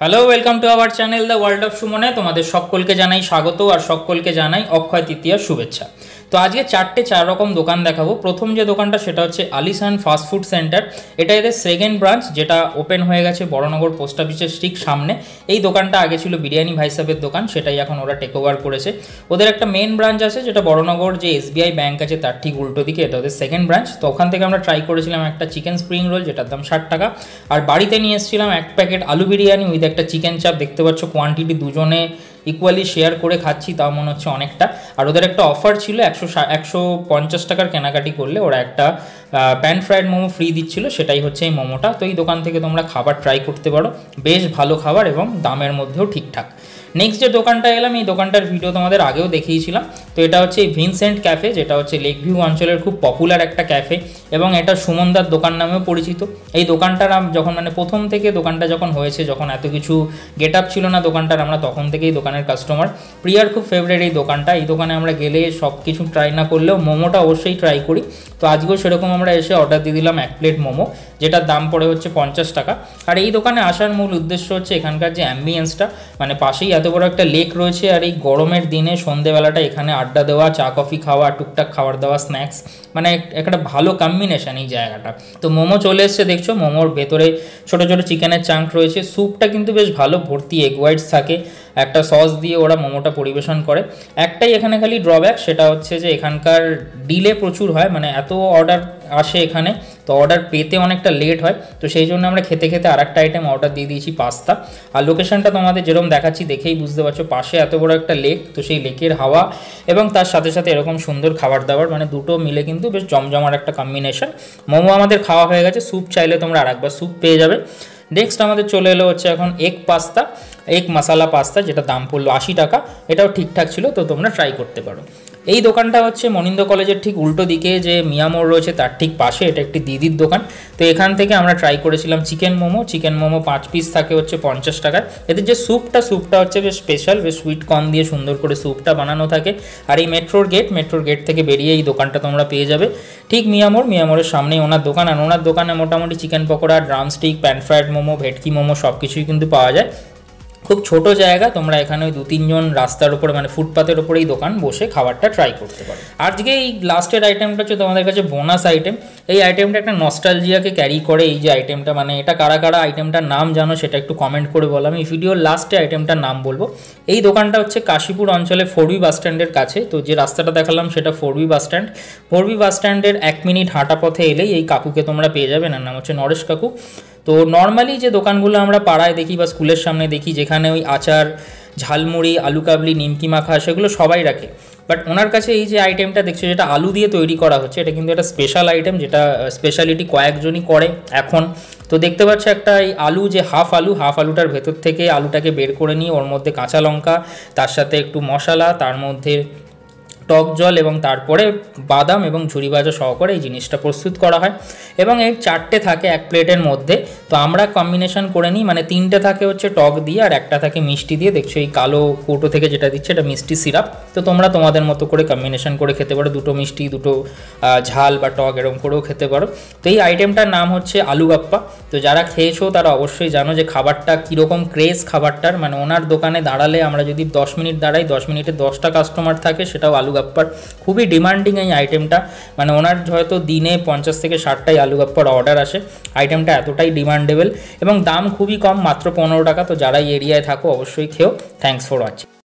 Hello, welcome to our channel the world of সুমনে। তোমাদের সকলকে জানাই স্বাগত আর সকলকে জানাই অক্ষয় তৃতীয়ার শুভেচ্ছা। তো আজকে চার রকম দোকান দেখাবো। প্রথম যে দোকানটা সেটা হচ্ছে আলিশান ফাস্ট ফুড সেন্টার। এটা এদের সেকেন্ড ব্রাঞ্চ, যেটা ওপেন হয়ে গেছে বড়নগর পোস্ট অফিসের ঠিক সামনে। এই দোকানটা আগে ছিল বিরিয়ানি ভাই সাহেবের দোকান, সেটাই এখন ওরা টেক ওভার করেছে। ওদের একটা মেন ব্রাঞ্চ আছে যেটা বড়নগর যে SBI ব্যাংক আছে তার ঠিক উল্টো দিকে, এটা ওদের সেকেন্ড ব্রাঞ্চ। তো ওখান থেকে আমরা ট্রাই করেছিলাম একটা চিকেন স্প্রিং রোল, যেটার দাম 60 টাকা। আর বাড়িতে নিয়ে এসেছিলাম এক প্যাকেট আলু বিরিয়ানি উইথ একটা চিকেন চাপ। দেখতে পাচ্ছ কোয়ান্টিটি দুজনে ইকুয়ালি শেয়ার করে খাচ্ছি, তাও মনে হচ্ছে অনেকটা। আর ওদের একটা অফার ছিল, 150 টাকার কেনাকাটি করলে ওরা একটা প্যান ফ্রাইড মোমো ফ্রি দিচ্ছিল, সেটাই হচ্ছে এই মোমোটা। তো এই দোকান থেকে তোমরা খাবার ট্রাই করতে পারো, বেশ ভালো খাবার এবং দামের মধ্যেও ঠিকঠাক। নেক্সট যে দোকানটা এলাম, এই দোকানটার ভিডিও তোমাদের আগেও দেখিয়েছিলাম। তো এটা হচ্ছে এই ভিনসেন্ট ক্যাফে, যেটা হচ্ছে লেক ভিউ অঞ্চলের খুব পপুলার একটা ক্যাফে এবং এটা সুমনদার দোকান নামেও পরিচিত। এই দোকানটার যখন প্রথম থেকে দোকানটা যখন হয়েছে, যখন এত কিছু গেট আপ ছিল না দোকানটার, আমরা তখন থেকেই দোকানের কাস্টমার। প্রিয়ার খুব ফেভারিট এই দোকানটা। এই দোকানে আমরা গেলে সব কিছু ট্রাই না করলেও মোমোটা অবশ্যই ট্রাই করি। তো আজকেও সেরকম আমরা এসে অর্ডার দিয়ে দিলাম 1 প্লেট মোমো, যেটার দাম পড়ে হচ্ছে 50 টাকা। আর এই দোকানে আসার মূল উদ্দেশ্য হচ্ছে এখানকার যে অ্যাম্বিয়েন্সটা, পাশেই এত বড় একটা লেক রয়েছে, আর এই গরমের দিনে সন্ধেবেলাটা এখানে আড্ডা দেওয়া, চা কফি খাওয়া, টুকটাক খাবার দাওয়া, স্ন্যাক্স, একটা ভালো কম্বিনেশন এই জায়গাটা। তো মোমো চলে এসছে, দেখছো মোমোর ভেতরে ছোটো ছোটো চিকেনের চাঙ্ক রয়েছে। স্যুপটা কিন্তু বেশ ভালো, ভর্তি এগ হোয়াইটস থাকে। একটা সস দিয়ে ওরা মোমোটা পরিবেশন করে। একটাই এখানে খালি ড্রব্যাক, সেটা হচ্ছে যে এখানকার ডিলে প্রচুর হয়, এত অর্ডার আসে এখানে, তো অর্ডার পেতে অনেকটা লেট হয়। তো সেই জন্য আমরা খেতে খেতে আর একটা আইটেম অর্ডার দিয়ে দিয়েছি, পাস্তা। আর লোকেশনটা তোমাদের যেরকম দেখাচ্ছি দেখেই বুঝতে পারছো, পাশে এত বড় একটা লেক, তো সেই লেকের হাওয়া এবং তার সাথে সাথে এরকম সুন্দর খাবার দাবার, দুটো মিলে কিন্তু বেশ জমজমার একটা কম্বিনেশন। মোমো আমাদের খাওয়া হয়ে গেছে, স্যুপ চাইলে তোমরা আরেকবার স্যুপ পেয়ে যাবে। নেক্সট আমাদের চলে এলো হচ্ছে এখন এগ পাস্তা, এগ মশালা পাস্তা, যেটা দাম পড়লো 80 টাকা। এটাও ঠিকঠাক ছিল, তো তোমরা ট্রাই করতে পারো। এই দোকানটা হচ্ছে মনিন্দ কলেজের ঠিক উল্টো দিকে যে মিয়ামোড় রয়েছে তার ঠিক পাশে, এটা একটি দিদির দোকান। তো এখান থেকে আমরা ট্রাই করেছিলাম চিকেন মোমো 5 পিস থাকে হচ্ছে 50 টাকার। এদের যে স্যুপটা হচ্ছে বেশ স্পেশাল, বেশ সুইট কর্ন দিয়ে সুন্দর করে স্যুপটা বানানো থাকে। আর এই মেট্রোর গেট থেকে বেরিয়ে এই দোকানটা তোমরা পেয়ে যাবে ঠিক মিয়ামোড়ের সামনেই ওনার দোকান। আর ওনার দোকানে মোটামুটি chicken pakora, drumstick, pan fried momo, ভেটকি মোমো সব কিছুই কিন্তু পাওয়া যায়। খুব ছোট জায়গা, তোমরা এখানে ওই 2-3 জন রাস্তার উপরে ফুটপাতের উপরেই দোকান বসে খাবারটা ট্রাই করতে পারো। আজকে এই লাস্টের আইটেমটা হচ্ছে তোমাদের কাছে বোনাস আইটেম। এই আইটেমটা একটা নস্টালজিয়াকে ক্যারি করে। এই যে আইটেমটা এটা কারা কারা আইটেমটার নাম জানো সেটা একটু কমেন্ট করে বলো। আমি ভিডিওর লাস্টে আইটেমটার নাম বলবো। এই দোকানটা হচ্ছে কাশীপুর অঞ্চলে 4B বাস স্ট্যান্ডের কাছে। তো যে রাস্তাটা দেখালাম সেটা 4B বাস স্ট্যান্ড। 4B বাস স্ট্যান্ডের 1 মিনিট হাঁটা পথে এলেই এই কাকুকে তোমরা পেয়ে যাবে। নাম হচ্ছে নরেশ কাকু। তো নর্মালি যে দোকানগুলো আমরা পাড়ায় দেখি বা স্কুলের সামনে দেখি, যেখানে ওই আচার, ঝালমুড়ি, আলু কাবলি, নিমকি মাখা, সেগুলো সবাই রাখে। বাট ওনার কাছে এই যে আইটেমটা দেখছো, যেটা আলু দিয়ে তৈরি করা হচ্ছে, এটা কিন্তু একটা স্পেশাল আইটেম, যেটা স্পেশালিটি কয়েকজনই করে এখন। তো দেখতে পাচ্ছ একটা এই আলু, যে হাফ আলুটার ভেতর থেকে আলুটাকে বের করে নিয়ে ওর মধ্যে কাঁচা লঙ্কা, তার সাথে একটু মশলা, তার মধ্যে টক জল এবং তারপরে বাদাম এবং ঝুরি ভাজা সহকারে এই জিনিসটা প্রস্তুত করা হয়। এবং এই 4টে থাকে 1 প্লেটের মধ্যে। তো আমরা কম্বিনেশন করে নিই, 3টে থাকে হচ্ছে টক দিয়ে আর একটা থাকে মিষ্টি দিয়ে। দেখছো এই কালো কৌটো থেকে যেটা দিচ্ছে এটা মিষ্টি সিরাপ। তো তোমরা তোমাদের মতো করে কম্বিনেশন করে খেতে পারো, 2টো মিষ্টি 2টো ঝাল বা টক এরকম করেও খেতে পারো। তো এই আইটেমটার নাম হচ্ছে আলু গাপ্পা। তো যারা খেয়েছো তারা অবশ্যই জানো যে খাবারটা কীরকম ক্রেজ খাবারটার। ওনার দোকানে দাঁড়ালে আমরা যদি 10 মিনিট দাঁড়াই, 10 মিনিটে 10টা কাস্টমার থাকে, সেটাও আলু গাপ্পার। খুবই ডিমান্ডিং এই আইটেমটা, ওনার হয়তো দিনে 50 থেকে 60টাই আলু গাপ্পার অর্ডার আসে। আইটেমটা এতটাই ডিমান্ডেবল এবং দাম খুবই কম, মাত্র 15 টাকা। তো যারা এই এরিয়ায় থাকো অবশ্যই খেও। Thanks for watching.